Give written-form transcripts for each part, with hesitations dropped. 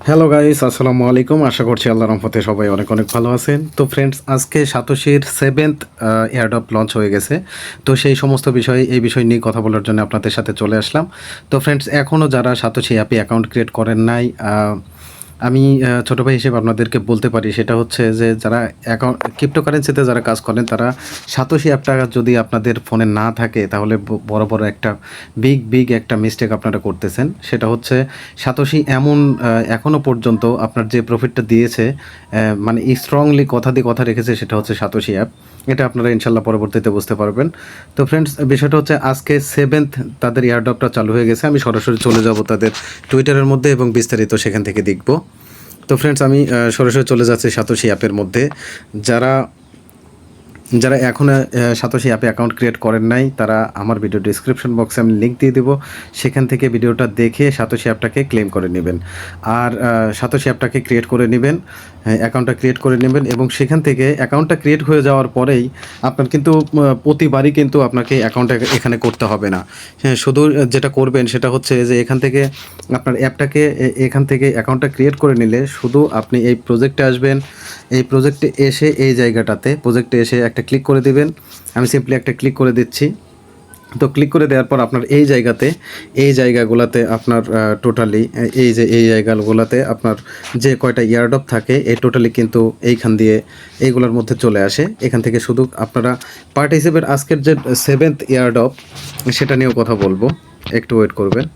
Hello guys, আসসালামু আলাইকুম। আশা করছি আল্লাহর রহমতে সবাই অনেক অনেক ভালো আছেন। তো ফ্রেন্ডস, আজকে সাতোশির 7th এয়ারড্রপ লঞ্চ হয়ে গেছে। তো সেই সমস্ত বিষয়ে এই বিষয় নিয়ে কথা বলার জন্য আপনাদের সাথে চলে আসলাম। তো ফ্রেন্ডস, এখনও যারা সাতোশি অ্যাপে অ্যাকাউন্ট ক্রিয়েট করেন নাই, আমি ছোটো ভাই হিসেবে আপনাদেরকে বলতে পারি, সেটা হচ্ছে যে যারা অ্যাকাউন্ট ক্রিপ্টোকারেন্সিতে যারা কাজ করেন, তারা সাতোশি অ্যাপটা যদি আপনাদের ফোনে না থাকে, তাহলে বড় বড় একটা বিগ একটা মিস্টেক আপনারা করতেছেন। সেটা হচ্ছে সাতোশি এমন এখনও পর্যন্ত আপনার যে প্রফিটটা দিয়েছে, মানে স্ট্রংলি কথা দিয়ে কথা রেখেছে, সেটা হচ্ছে সাতোশি অ্যাপ। এটা আপনারা ইনশাল্লাহ পরবর্তীতে বুঝতে পারবেন। তো ফ্রেন্ডস, বিষয়টা হচ্ছে আজকে 7th তাদের এয়ারড্রপটা চালু হয়ে গেছে। আমি সরাসরি চলে যাব তাদের টুইটারের মধ্যে এবং বিস্তারিত সেখান থেকে দেখব। তো ফ্রেন্ডস, আমি সরাসরি চলে যাচ্ছি সাতোশি অ্যাপের মধ্যে। যারা যারা এখনও সাতোশি অ্যাপে অ্যাকাউন্ট ক্রিয়েট করেন নাই, তারা আমার ভিডিও ডিসক্রিপশন বক্সে আমি লিঙ্ক দিয়ে দেবো, সেখান থেকে ভিডিওটা দেখে সাতোশি অ্যাপটাকে ক্লেম করে নেবেন। আর সাতোশি অ্যাপটাকে ক্রিয়েট করে নেবেন, অ্যাকাউন্টটা ক্রিয়েট করে নেবেন, এবং সেখান থেকে অ্যাকাউন্টটা ক্রিয়েট হয়ে যাওয়ার পরেই আপনার কিন্তু প্রতিবারই কিন্তু আপনাকে অ্যাকাউন্টটা এখানে করতে হবে না। হ্যাঁ, শুধু যেটা করবেন সেটা হচ্ছে যে এখান থেকে আপনার অ্যাপটাকে এখান থেকে অ্যাকাউন্টটা ক্রিয়েট করে নিলে শুধু আপনি এই প্রজেক্টে আসবেন। এই প্রজেক্টে এসে এই জায়গাটাতে প্রজেক্টে এসে একটা ক্লিক করে দিবেন। আমি সিম্পলি একটা ক্লিক করে দিচ্ছি। তো ক্লিক করে দেওয়ার পর আপনার এই জায়গাগুলোতে আপনার টোটালি এই জায়গাগুলোতে আপনার যে কয়টা ইয়ারড্রপ থাকে, এই টোটালি কিন্তু এইখান দিয়ে এইগুলোর মধ্যে চলে আসে। এখান থেকে শুধু আপনারা পার্টিসিপেট, আজকের যে 7th ইয়ারড্রপ, সেটা নিয়েও কথা বলবো, একটু ওয়েট করবেন।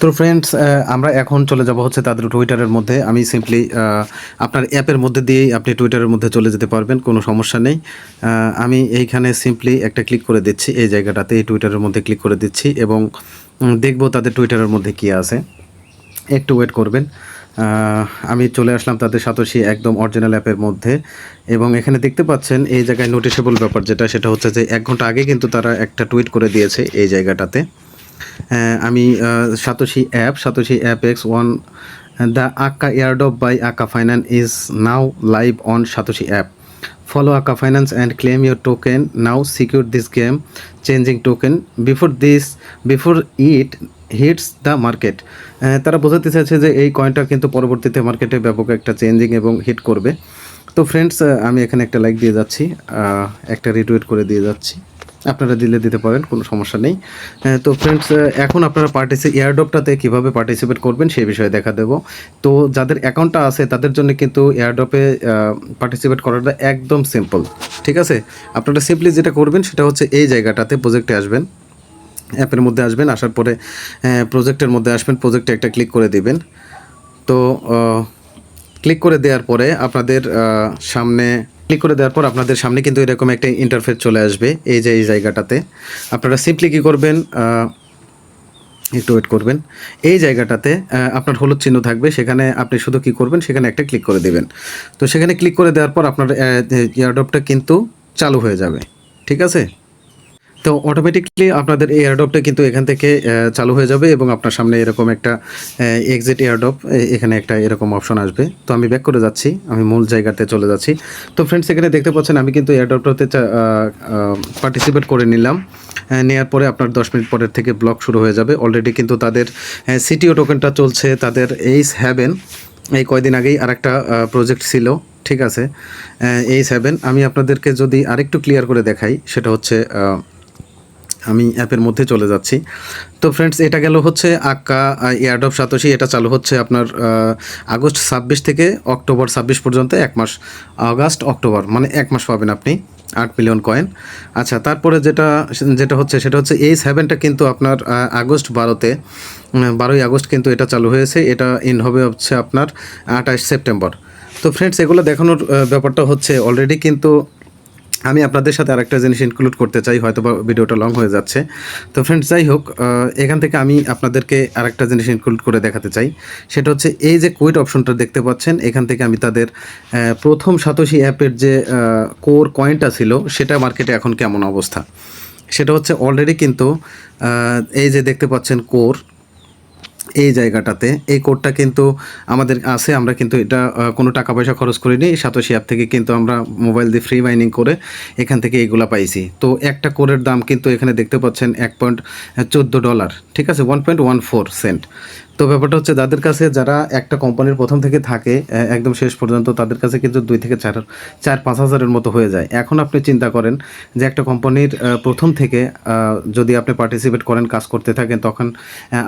তো ফ্রেন্ডস, আমরা এখন চলে যাব হচ্ছে তাদের টুইটারের মধ্যে। আমি সিম্পলি আপনার অ্যাপের মধ্যে দিয়েই আপনি টুইটারের মধ্যে চলে যেতে পারবেন, কোনো সমস্যা নেই। আমি এইখানে সিম্পলি একটা ক্লিক করে দিচ্ছি, এই জায়গাটাতে এই টুইটারের মধ্যে ক্লিক করে দিচ্ছি এবং দেখব তাদের টুইটারের মধ্যে কী আছে। একটু ওয়েট করবেন। আমি চলে আসলাম তাদের সাতোশি একদম অরিজিনাল অ্যাপের মধ্যে, এবং এখানে দেখতে পাচ্ছেন এই জায়গায় নোটিশেবল ব্যাপার যেটা, সেটা হচ্ছে যে 1 ঘন্টা আগে কিন্তু তারা একটা টুইট করে দিয়েছে এই জায়গাটাতে। আমি Satoshi app X1, the Akka airdrop by Akka finance is now live on Satoshi app. Follow Akka finance and claim your token now, secure this game changing token before it hits the market. তারা বোঝাতে চাইছে যে এই কয়েনটা কিন্তু পরবর্তীতে মার্কেটে ব্যাপক একটা চেঞ্জিং এবং হিট করবে। তো ফ্রেন্ডস, আমি এখানে একটা লাইক দিয়ে যাচ্ছি, একটা রিটুইট করে দিয়ে যাচ্ছি। আপনারা দিতে পারেন, কোনো সমস্যা নেই। তো ফ্রেন্ডস, এখন আপনারা এয়ারড্রপটাতে কীভাবে পার্টিসিপেট করবেন সেই বিষয়ে দেখা দেবো। তো যাদের অ্যাকাউন্টটা আছে তাদের জন্য কিন্তু এয়ারড্রপে পার্টিসিপেট করাটা একদম সিম্পল, ঠিক আছে। আপনারা সিম্পলি যেটা করবেন সেটা হচ্ছে এই জায়গাটাতে প্রজেক্টে আসবেন, অ্যাপের মধ্যে আসবেন, আসার পরে প্রজেক্টের মধ্যে আসবেন, প্রজেক্টে একটা ক্লিক করে দেবেন। তো ক্লিক করে দেওয়ার পরে আপনাদের সামনে কিন্তু এরকম একটা ইন্টারফেস চলে আসবে। এই জায়গাটাতে আপনারা সিম্পলি কী করবেন, একটু ওয়েট করবেন। এই জায়গাটাতে আপনার হলুদ চিহ্ন থাকবে, সেখানে আপনি শুধু কী করবেন, সেখানে একটা ক্লিক করে দেবেন। তো সেখানে ক্লিক করে দেওয়ার পর আপনার এয়ারড্রপটা কিন্তু চালু হয়ে যাবে, ঠিক আছে। তো অটোমেটিকলি আপনাদের এই এয়ারড্রপটা কিন্তু এখান থেকে চালু হয়ে যাবে, এবং আপনার সামনে এরকম একটা এক্সিট এয়ারড্রপ, এখানে একটা এরকম অপশন আসবে। তো আমি ব্যাক করে যাচ্ছি, আমি মূল জায়গাতে চলে যাচ্ছি। তো ফ্রেন্ডস, এখানে দেখতে পাচ্ছেন আমি কিন্তু এয়ারড্রপটাতে পার্টিসিপেট করে নিলাম। নেওয়ার পরে আপনার 10 মিনিট পরের থেকে ব্লক শুরু হয়ে যাবে। অলরেডি কিন্তু তাদের সিটিও টোকেনটা চলছে, তাদের H7, এই কয়দিন আগেই আরেকটা প্রজেক্ট ছিল, ঠিক আছে। H7 আমি আপনাদেরকে যদি আরেকটু ক্লিয়ার করে দেখাই, সেটা হচ্ছে আমি অ্যাপের মধ্যে চলে যাচ্ছি। তো ফ্রেন্ডস, এটা গেল হচ্ছে আক্কা এয়ারড্রপ সাতোশি। এটা চালু হচ্ছে আপনার আগস্ট 26 থেকে অক্টোবর 26 পর্যন্ত 1 মাস। আগস্ট অক্টোবর মানে 1 মাস পাবেন আপনি 8 মিলিয়ন কয়েন। আচ্ছা, তারপরে যেটা হচ্ছে সেটা হচ্ছে H7টা কিন্তু আপনার আগস্ট 12ই আগস্ট কিন্তু এটা চালু হয়েছে। এটা ইন হবে হচ্ছে আপনার 28 সেপ্টেম্বর। তো ফ্রেন্ডস, এগুলো দেখানোর ব্যাপারটা হচ্ছে অলরেডি কিন্তু আমি আপনাদের সাথে আরেকটা জিনিস ইনক্লুড করতে চাই, হয়তো বা ভিডিওটা লং হয়ে যাচ্ছে। তো ফ্রেন্ডস, যাই হোক, এখান থেকে আমি আপনাদেরকে আরেকটা জিনিস ইনক্লুড করে দেখাতে চাই। সেটা হচ্ছে এই যে কুইট অপশনটা দেখতে পাচ্ছেন, এখান থেকে আমি তাদের প্রথম সাতোশি অ্যাপের যে কোর কয়েনটা ছিল, সেটা মার্কেটে এখন কেমন অবস্থা, সেটা হচ্ছে অলরেডি কিন্তু এই যে দেখতে পাচ্ছেন কোর, এই জায়গাটাতে এই কোডটা কিন্তু আমাদের আছে। আমরা কিন্তু এটা কোনো টাকা পয়সা খরচ করিনি, সাতোশি অ্যাপ থেকে কিন্তু আমরা মোবাইল দিয়ে ফ্রি মাইনিং করে এখান থেকে এইগুলা পাইছি। তো একটা কোরের দাম কিন্তু এখানে দেখতে পাচ্ছেন $1.14, ঠিক আছে, 1.14 সেন্ট। তো ব্যাপারটা হচ্ছে যাদের কাছে যারা একটা কোম্পানির প্রথম থেকে থাকে একদম শেষ পর্যন্ত তাদের কাছে কিন্তু 2 থেকে 4-5 হাজারের মতো হয়ে যায়। এখন আপনি চিন্তা করেন যে একটা কোম্পানির প্রথম থেকে যদি আপনি পার্টিসিপেট করেন, কাজ করতে থাকেন, তখন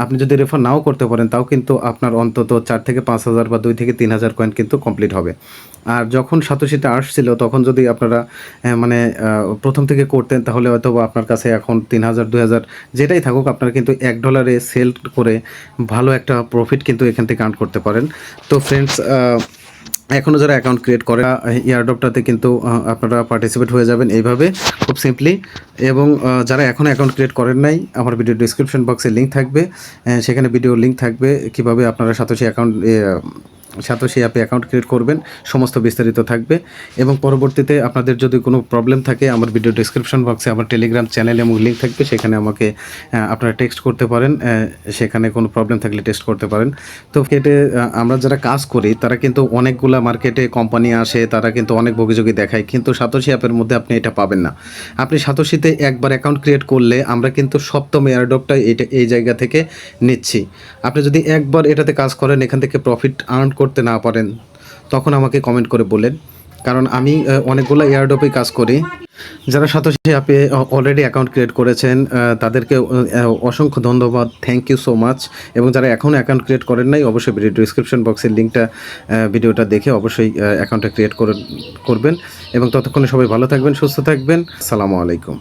আপনি যদি রেফার নাও করতে পারেন তাও কিন্তু আপনার অন্তত 4 থেকে 5 হাজার বা 2 থেকে 3 হাজার কয়েন কিন্তু কমপ্লিট হবে। আর যখন সাতোশিটা আসছিল তখন যদি আপনারা মানে প্রথম থেকে করতেন তাহলে হয়তোবা আপনার কাছে এখন 3,000 2,000 যেটাই থাকুক আপনারা কিন্তু $1 সেল করে ভালো একটা প্রফিট কিন্তু এখান থেকে আর্ন করতে পারেন। তো ফ্রেন্ডস, এখনও যারা অ্যাকাউন্ট ক্রিয়েট করে এয়ারড্রপটাতে কিন্তু আপনারা পার্টিসিপেট হয়ে যাবেন এইভাবে খুব সিম্পলি। এবং যারা এখনও অ্যাকাউন্ট ক্রিয়েট করেন নাই, আমার ভিডিও ডিসক্রিপশন বক্সে লিঙ্ক থাকবে, সেখানে ভিডিও লিঙ্ক থাকবে কীভাবে আপনারা সাতোশি অ্যাপে অ্যাকাউন্ট ক্রিয়েট করবেন, সমস্ত বিস্তারিত থাকবে। এবং পরবর্তীতে আপনাদের যদি কোনো প্রবলেম থাকে আমার ভিডিও ডিসক্রিপশন বক্সে আমার টেলিগ্রাম চ্যানেল এবং লিঙ্ক থাকবে, সেখানে আমাকে আপনারা টেক্সট করতে পারেন, সেখানে কোনো প্রবলেম থাকলে টেক্সট করতে পারেন। তো আমরা যারা কাজ করি তারা কিন্তু অনেকগুলা মার্কেটে কোম্পানি আসে, তারা কিন্তু অনেক বগিযোগী দেখায়, কিন্তু সাতোশি অ্যাপের মধ্যে আপনি এটা পাবেন না। আপনি সাতোশিতে একবার অ্যাকাউন্ট ক্রিয়েট করলে আমরা কিন্তু সপ্তম এয়ারড্রপটা এই জায়গা থেকে নিচ্ছি। আপনি যদি একবার এটাতে কাজ করেন, এখান থেকে প্রফিট আর্ন করতে না পারেন, তখন আমাকে কমেন্ট করে বলেন, কারণ আমি অনেকগুলো এয়ারড্রপে কাজ করি। যারা সাতোশি অ্যাপে অলরেডি অ্যাকাউন্ট ক্রিয়েট করেছেন তাদেরকে অসংখ্য ধন্যবাদ, থ্যাংক ইউ সো মাচ। এবং যারা এখনও অ্যাকাউন্ট ক্রিয়েট করেন নাই, অবশ্যই ভিডিও ডিসক্রিপশন বক্সের লিঙ্কটা ভিডিওটা দেখে অবশ্যই অ্যাকাউন্টটা ক্রিয়েট করবেন। এবং ততক্ষণে সবাই ভালো থাকবেন, সুস্থ থাকবেন। আসসালামু আলাইকুম।